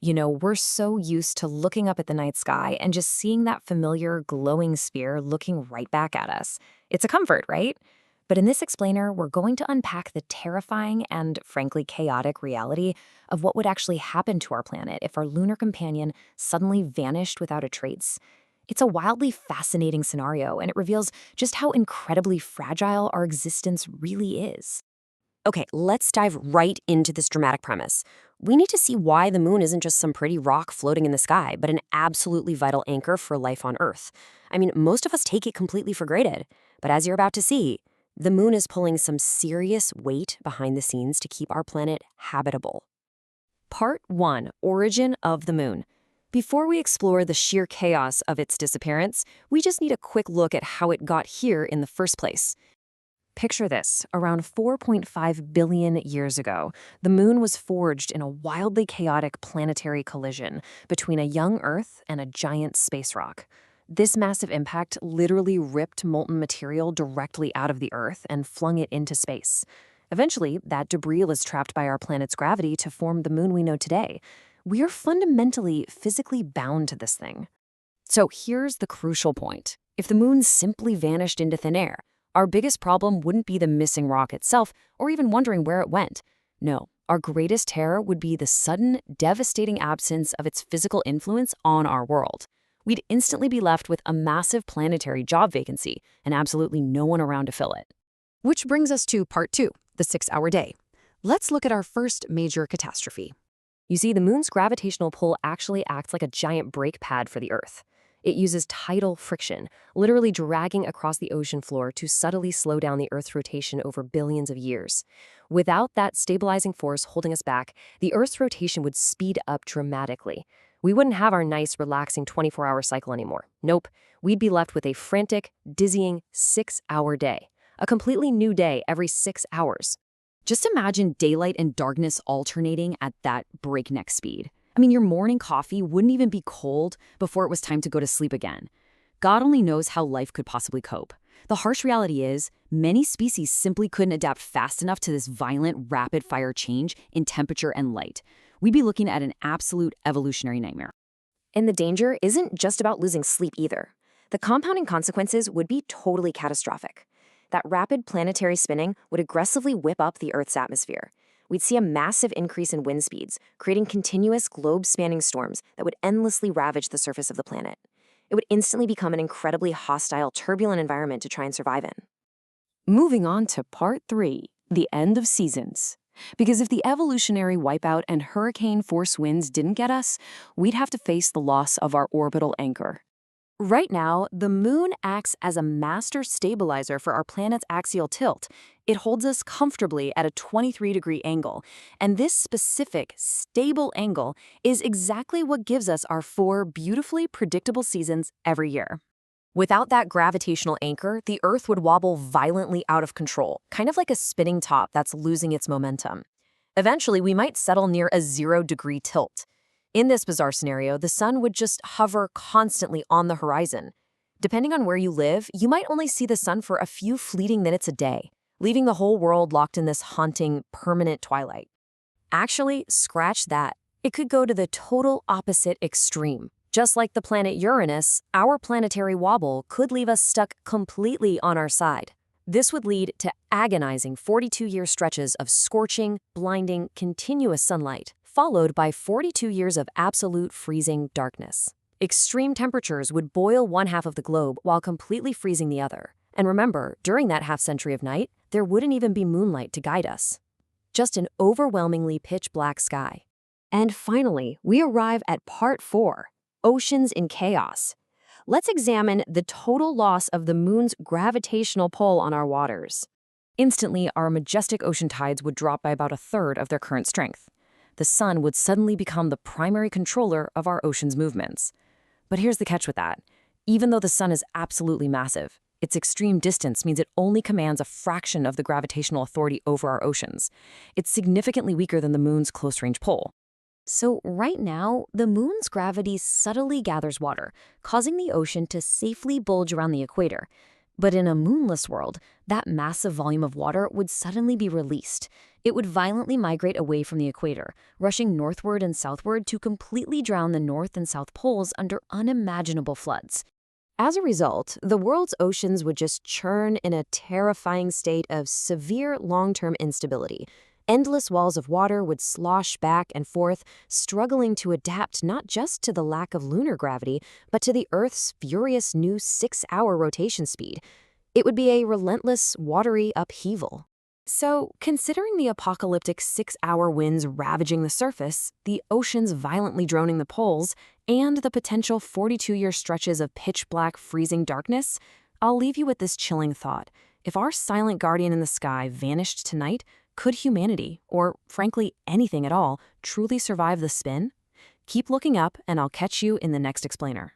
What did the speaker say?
We're so used to looking up at the night sky and just seeing that familiar glowing sphere looking right back at us. It's a comfort, right? But in this explainer, we're going to unpack the terrifying and, frankly, chaotic reality of what would actually happen to our planet if our lunar companion suddenly vanished without a trace. It's a wildly fascinating scenario, and it reveals just how incredibly fragile our existence really is. Okay, let's dive right into this dramatic premise. We need to see why the moon isn't just some pretty rock floating in the sky, but an absolutely vital anchor for life on Earth. I mean, most of us take it completely for granted, but as you're about to see, the moon is pulling some serious weight behind the scenes to keep our planet habitable. Part 1: Origin of the Moon. Before we explore the sheer chaos of its disappearance, we just need a quick look at how it got here in the first place. Picture this: around 4.5 billion years ago, the moon was forged in a wildly chaotic planetary collision between a young Earth and a giant space rock. This massive impact literally ripped molten material directly out of the Earth and flung it into space. Eventually, that debris was trapped by our planet's gravity to form the moon we know today. We are fundamentally physically bound to this thing. So here's the crucial point. If the moon simply vanished into thin air, our biggest problem wouldn't be the missing rock itself or even wondering where it went. No, our greatest terror would be the sudden, devastating absence of its physical influence on our world. We'd instantly be left with a massive planetary job vacancy and absolutely no one around to fill it. Which brings us to part 2, the 6-hour day. Let's look at our first major catastrophe. You see, the moon's gravitational pull actually acts like a giant brake pad for the Earth. It uses tidal friction, literally dragging across the ocean floor to subtly slow down the Earth's rotation over billions of years. Without that stabilizing force holding us back, the Earth's rotation would speed up dramatically. We wouldn't have our nice, relaxing 24-hour cycle anymore. Nope, we'd be left with a frantic, dizzying 6-hour day. A completely new day every 6 hours. Just imagine daylight and darkness alternating at that breakneck speed. I mean, your morning coffee wouldn't even be cold before it was time to go to sleep again. God only knows how life could possibly cope. The harsh reality is, many species simply couldn't adapt fast enough to this violent, rapid-fire change in temperature and light. We'd be looking at an absolute evolutionary nightmare. And the danger isn't just about losing sleep either. The compounding consequences would be totally catastrophic. That rapid planetary spinning would aggressively whip up the Earth's atmosphere. We'd see a massive increase in wind speeds, creating continuous globe-spanning storms that would endlessly ravage the surface of the planet. It would instantly become an incredibly hostile, turbulent environment to try and survive in. Moving on to part 3, the end of seasons. Because if the evolutionary wipeout and hurricane-force winds didn't get us, we'd have to face the loss of our orbital anchor. Right now, the moon acts as a master stabilizer for our planet's axial tilt. It holds us comfortably at a 23-degree angle, and this specific, stable angle is exactly what gives us our 4 beautifully predictable seasons every year. Without that gravitational anchor, the Earth would wobble violently out of control, kind of like a spinning top that's losing its momentum. Eventually, we might settle near a 0-degree tilt. In this bizarre scenario, the sun would just hover constantly on the horizon. Depending on where you live, you might only see the sun for a few fleeting minutes a day, leaving the whole world locked in this haunting, permanent twilight. Actually, scratch that. It could go to the total opposite extreme. Just like the planet Uranus, our planetary wobble could leave us stuck completely on our side. This would lead to agonizing 42-year stretches of scorching, blinding, continuous sunlight, followed by 42 years of absolute freezing darkness. Extreme temperatures would boil one half of the globe while completely freezing the other. And remember, during that half-century of night, there wouldn't even be moonlight to guide us. Just an overwhelmingly pitch-black sky. And finally, we arrive at part 4, oceans in chaos. Let's examine the total loss of the moon's gravitational pull on our waters. Instantly, our majestic ocean tides would drop by about a third of their current strength. The sun would suddenly become the primary controller of our ocean's movements. But here's the catch with that. Even though the sun is absolutely massive, its extreme distance means it only commands a fraction of the gravitational authority over our oceans. It's significantly weaker than the moon's close-range pull. So right now, the moon's gravity subtly gathers water, causing the ocean to safely bulge around the equator. But in a moonless world, that massive volume of water would suddenly be released. It would violently migrate away from the equator, rushing northward and southward to completely drown the North and South poles under unimaginable floods. As a result, the world's oceans would just churn in a terrifying state of severe long-term instability. Endless walls of water would slosh back and forth, struggling to adapt not just to the lack of lunar gravity, but to the Earth's furious new 6-hour rotation speed. It would be a relentless, watery upheaval. So, considering the apocalyptic 6-hour winds ravaging the surface, the oceans violently droning the poles, and the potential 42-year stretches of pitch-black freezing darkness, I'll leave you with this chilling thought. If our silent guardian in the sky vanished tonight, could humanity, or frankly anything at all, truly survive the spin? Keep looking up, and I'll catch you in the next explainer.